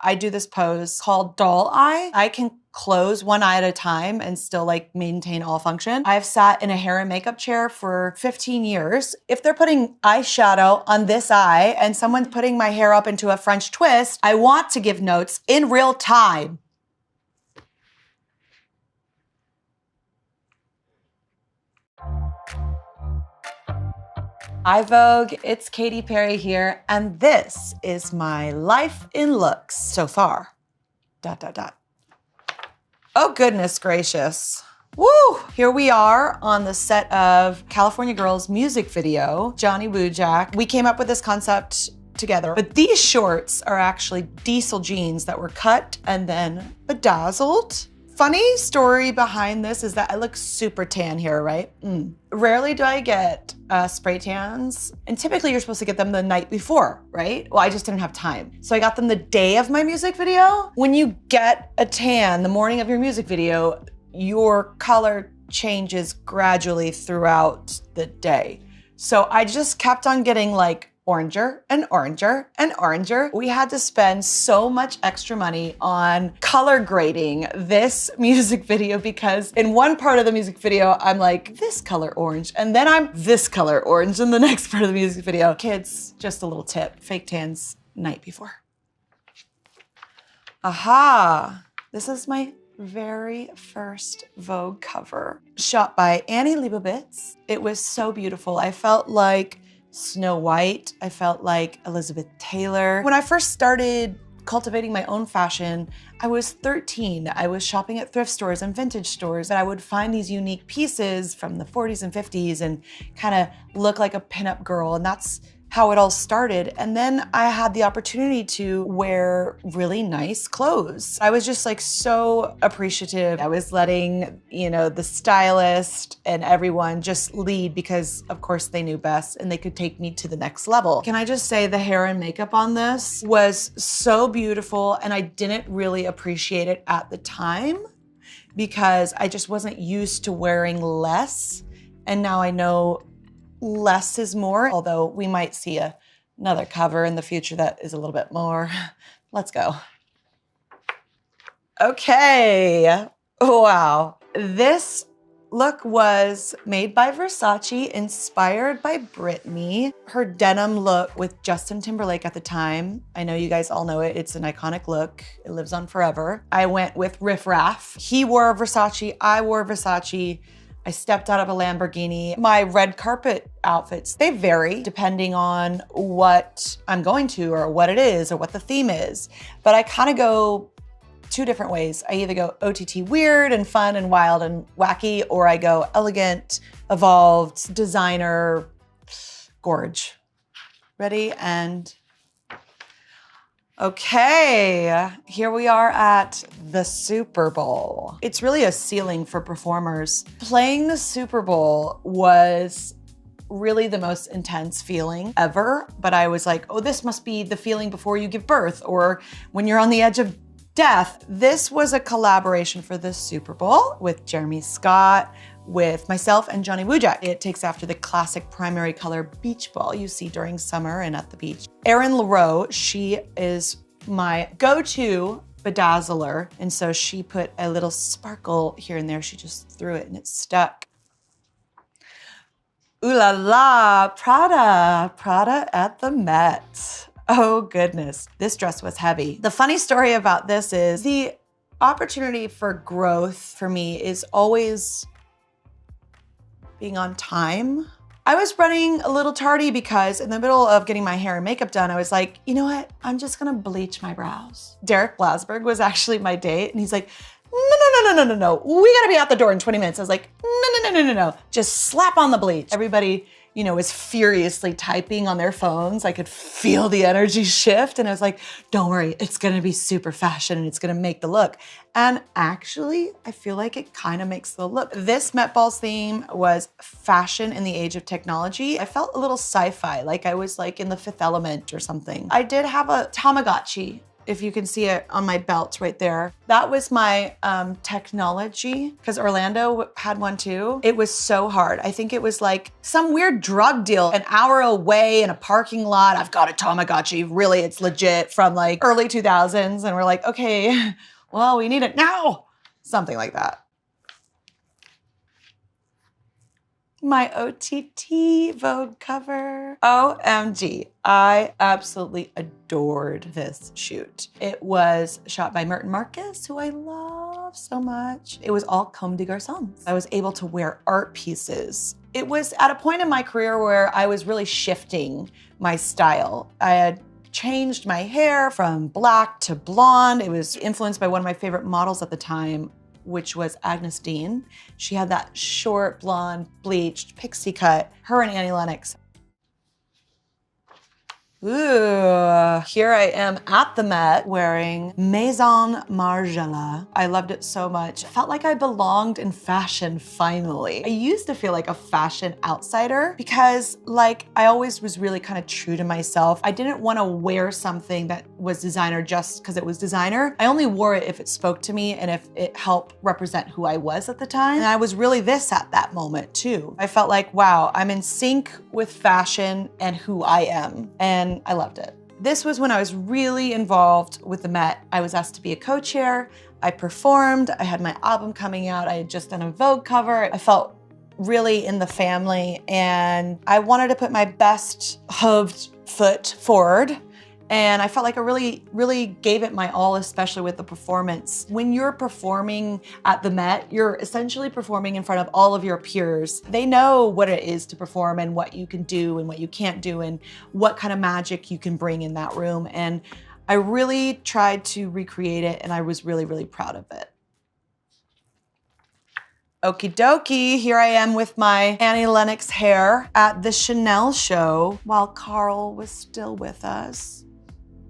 I do this pose called doll eye. I can close one eye at a time and still like maintain all function. I've sat in a hair and makeup chair for 15 years. If they're putting eyeshadow on this eye and someone's putting my hair up into a French twist, I want to give notes in real time. Hi Vogue, it's Katy Perry here, and this is my life in looks so far. ... Oh, goodness gracious. Woo! Here we are on the set of California Girls music video, Johnny Woojak. We came up with this concept together, but these shorts are actually diesel jeans that were cut and then bedazzled. Funny story behind this is that I look super tan here, right? Rarely do I get spray tans, and typically you're supposed to get them the night before, right? Well, I just didn't have time. So I got them the day of my music video. When you get a tan the morning of your music video, your color changes gradually throughout the day. So I just kept on getting like oranger and oranger and oranger. We had to spend so much extra money on color grading this music video because in one part of the music video, I'm like this color orange, and then I'm this color orange in the next part of the music video. Kids, just a little tip, fake tans night before. Aha, this is my very first Vogue cover, shot by Annie Leibovitz. It was so beautiful. I felt like Snow White. I felt like Elizabeth Taylor. When I first started cultivating my own fashion, I was 13. I was shopping at thrift stores and vintage stores, and I would find these unique pieces from the 40s and 50s and kind of look like a pinup girl, and that's how it all started. And then I had the opportunity to wear really nice clothes. I was just like so appreciative. I was letting, you know, the stylist and everyone just lead because of course they knew best and they could take me to the next level. Can I just say the hair and makeup on this was so beautiful, and I didn't really appreciate it at the time because I just wasn't used to wearing less. And now I know less is more, although we might see another cover in the future that is a little bit more. Let's go. Okay, wow. This look was made by Versace, inspired by Britney. Her denim look with Justin Timberlake at the time. I know you guys all know it. It's an iconic look. It lives on forever. I went with Riff Raff. He wore Versace, I wore Versace. I stepped out of a Lamborghini. My red carpet outfits, they vary depending on what I'm going to or what it is or what the theme is. But I kind of go two different ways. I either go OTT weird and fun and wild and wacky, or I go elegant, evolved, designer, gorge. Ready? And okay, here we are at the Super Bowl. It's really a ceiling for performers. Playing the Super Bowl was really the most intense feeling ever, but I was like, oh, this must be the feeling before you give birth or when you're on the edge of death. This was a collaboration for the Super Bowl with Jeremy Scott, with myself and Johnny Woojak. It takes after the classic primary color beach ball you see during summer and at the beach. Erin LaRoe, she is my go-to bedazzler, and so she put a little sparkle here and there. She just threw it and it stuck. Ooh la la, Prada at the Met. Oh goodness, this dress was heavy. The funny story about this is the opportunity for growth for me is always being on time. I was running a little tardy because in the middle of getting my hair and makeup done, I was like, you know what? I'm just gonna bleach my brows. Derek Blasberg was actually my date, and he's like, no. We gotta be out the door in 20 minutes. I was like, no. Just slap on the bleach. Everybody, you know, was furiously typing on their phones. I could feel the energy shift, and I was like, don't worry, it's gonna be super fashion and it's gonna make the look. And actually, I feel like it kind of makes the look. This Met Balls theme was fashion in the age of technology. I felt a little sci-fi, like I was like in the Fifth Element or something. I did have a Tamagotchi if you can see it on my belt right there. That was my technology, because Orlando had one too. It was so hard. I think it was like some weird drug deal, an hour away in a parking lot. I've got a Tamagotchi, really, it's legit, from like early 2000s. And we're like, okay, well, we need it now. Something like that. My OTT Vogue cover. OMG, I absolutely adored this shoot. It was shot by Merton Marcus, who I love so much. It was all comme des garçons. I was able to wear art pieces. It was at a point in my career where I was really shifting my style. I had changed my hair from black to blonde. It was influenced by one of my favorite models at the time, which was Agnes Dean. She had that short, blonde, bleached pixie cut. Her and Annie Lennox. Ooh, here I am at the Met wearing Maison Margiela. I loved it so much. I felt like I belonged in fashion finally. I used to feel like a fashion outsider because like I always was really kind of true to myself. I didn't want to wear something that was designer just because it was designer. I only wore it if it spoke to me and if it helped represent who I was at the time. And I was really this at that moment too. I felt like, wow, I'm in sync with fashion and who I am. And I loved it. This was when I was really involved with the Met. I was asked to be a co-chair. I performed. I had my album coming out. I had just done a Vogue cover. I felt really in the family and I wanted to put my best hoved foot forward. And I felt like I really gave it my all, especially with the performance. When you're performing at the Met, you're essentially performing in front of all of your peers. They know what it is to perform and what you can do and what you can't do and what kind of magic you can bring in that room. And I really tried to recreate it and I was really, really proud of it. Okie dokie, here I am with my Annie Lennox hair at the Chanel show while Carl was still with us.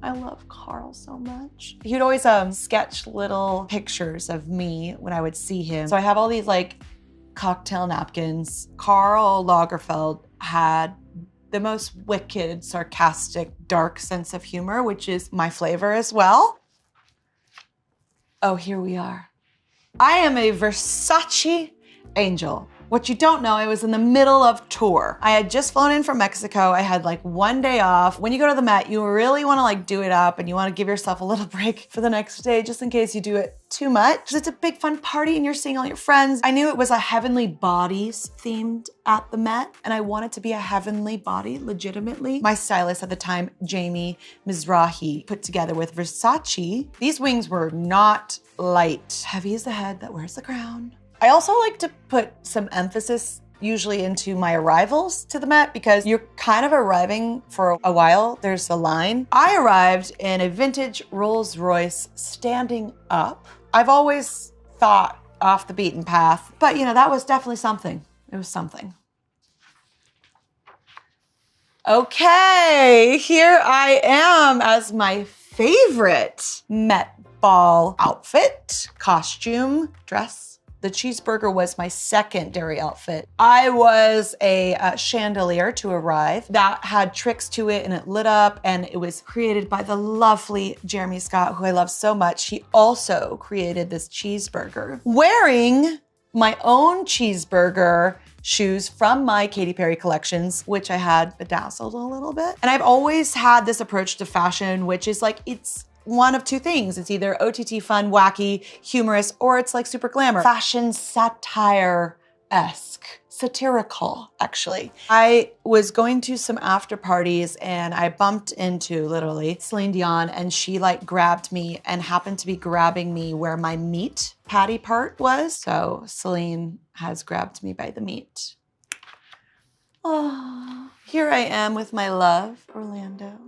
I love Carl so much. He would always sketch little pictures of me when I would see him. So I have all these like cocktail napkins. Karl Lagerfeld had the most wicked, sarcastic, dark sense of humor, which is my flavor as well. Oh, here we are. I am a Versace angel. What you don't know, I was in the middle of tour. I had just flown in from Mexico. I had like one day off. When you go to the Met, you really want to like do it up and you want to give yourself a little break for the next day just in case you do it too much. Because it's a big fun party and you're seeing all your friends. I knew it was a Heavenly Bodies themed at the Met and I wanted to be a heavenly body legitimately. My stylist at the time, Jamie Mizrahi, put together with Versace. These wings were not light. Heavy is the head that wears the crown. I also like to put some emphasis usually into my arrivals to the Met because you're kind of arriving for a while. There's a line. I arrived in a vintage Rolls Royce standing up. I've always thought off the beaten path, but you know, that was definitely something. It was something. Okay, here I am as my favorite Met Ball outfit, costume, dress. The cheeseburger was my secondary outfit. I was a chandelier to arrive that had tricks to it and it lit up and it was created by the lovely Jeremy Scott, who I love so much. He also created this cheeseburger. Wearing my own cheeseburger shoes from my Katy Perry collections, which I had bedazzled a little bit. And I've always had this approach to fashion, which is like, it's one of two things. It's either OTT fun, wacky, humorous, or it's like super glamour. Fashion satire-esque, satirical, actually. I was going to some after parties and I bumped into, literally, Celine Dion, and she like grabbed me and happened to be grabbing me where my meat patty part was. So Celine has grabbed me by the meat. Oh, here I am with my love, Orlando.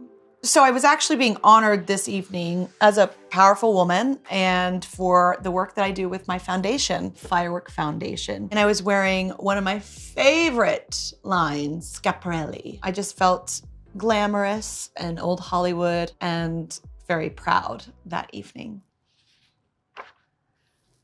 So I was actually being honored this evening as a powerful woman and for the work that I do with my foundation, Firework Foundation. And I was wearing one of my favorite lines, Schiaparelli. I just felt glamorous and old Hollywood and very proud that evening.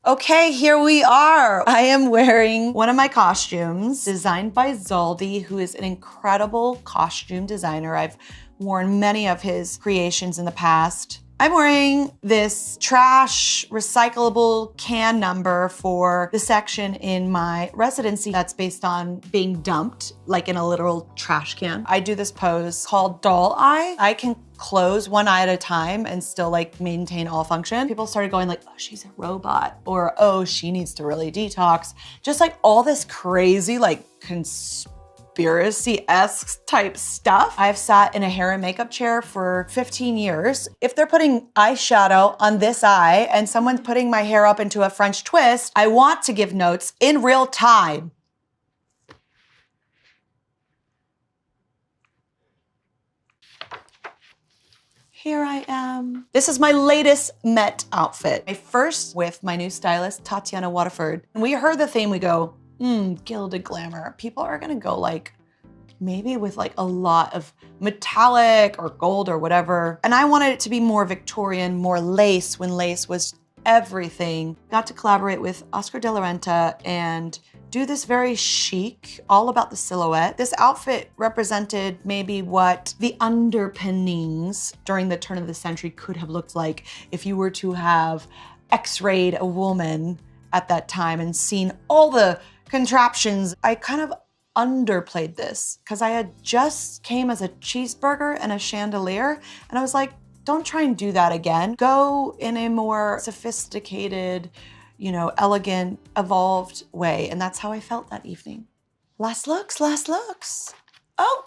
Okay, here we are. I am wearing one of my costumes designed by Zaldi, who is an incredible costume designer. I've worn many of his creations in the past. I'm wearing this trash recyclable can number for the section in my residency that's based on being dumped, like in a literal trash can. I do this pose called doll eye. I can close one eye at a time and still like maintain all function. People started going like, oh, she's a robot, or oh, she needs to really detox. Just like all this crazy like conspiracy-esque type stuff. I've sat in a hair and makeup chair for 15 years. If they're putting eyeshadow on this eye and someone's putting my hair up into a French twist, I want to give notes in real time. Here I am. This is my latest Met outfit. My first with my new stylist, Tatiana Waterford. When we heard the theme, we go, gilded glamour. People are gonna go like, maybe with like a lot of metallic or gold or whatever. And I wanted it to be more Victorian, more lace when lace was everything. Got to collaborate with Oscar de la Renta and do this very chic, all about the silhouette. This outfit represented maybe what the underpinnings during the turn of the century could have looked like if you were to have x-rayed a woman at that time and seen all the contraptions. I kind of underplayed this because I had just came as a cheeseburger and a chandelier, and I was like, don't try and do that again. Go in a more sophisticated, you know, elegant, evolved way. And that's how I felt that evening. Last looks, last looks. Oh,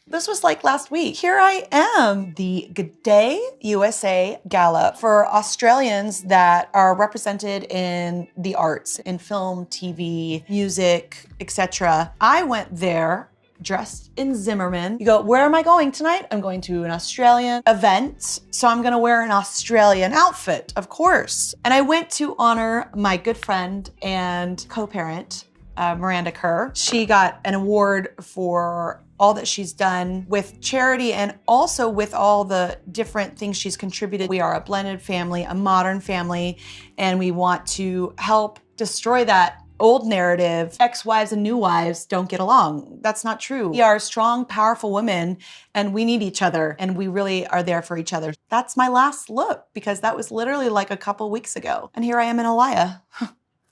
this was like last week. Here I am, the Good Day USA Gala for Australians that are represented in the arts, in film, TV, music, etc. I went there dressed in Zimmerman. You go, where am I going tonight? I'm going to an Australian event, so I'm gonna wear an Australian outfit, of course. And I went to honor my good friend and co-parent, Miranda Kerr. She got an award for all that she's done with charity and also with all the different things she's contributed. We are a blended family, a modern family, and we want to help destroy that old narrative, ex-wives and new wives don't get along. That's not true. We are strong, powerful women, and we need each other, and we really are there for each other. That's my last look, because that was literally like a couple weeks ago. And here I am in Alaya.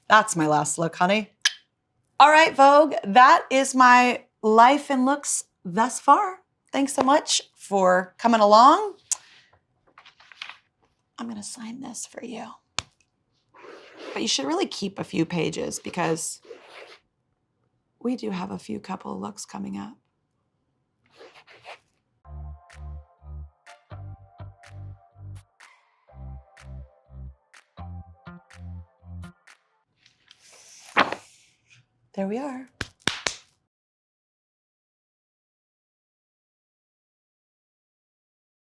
That's my last look, honey. All right, Vogue, that is my life and looks thus far. Thanks so much for coming along. I'm gonna sign this for you. But you should really keep a few pages because we do have a few couple of looks coming up. There we are.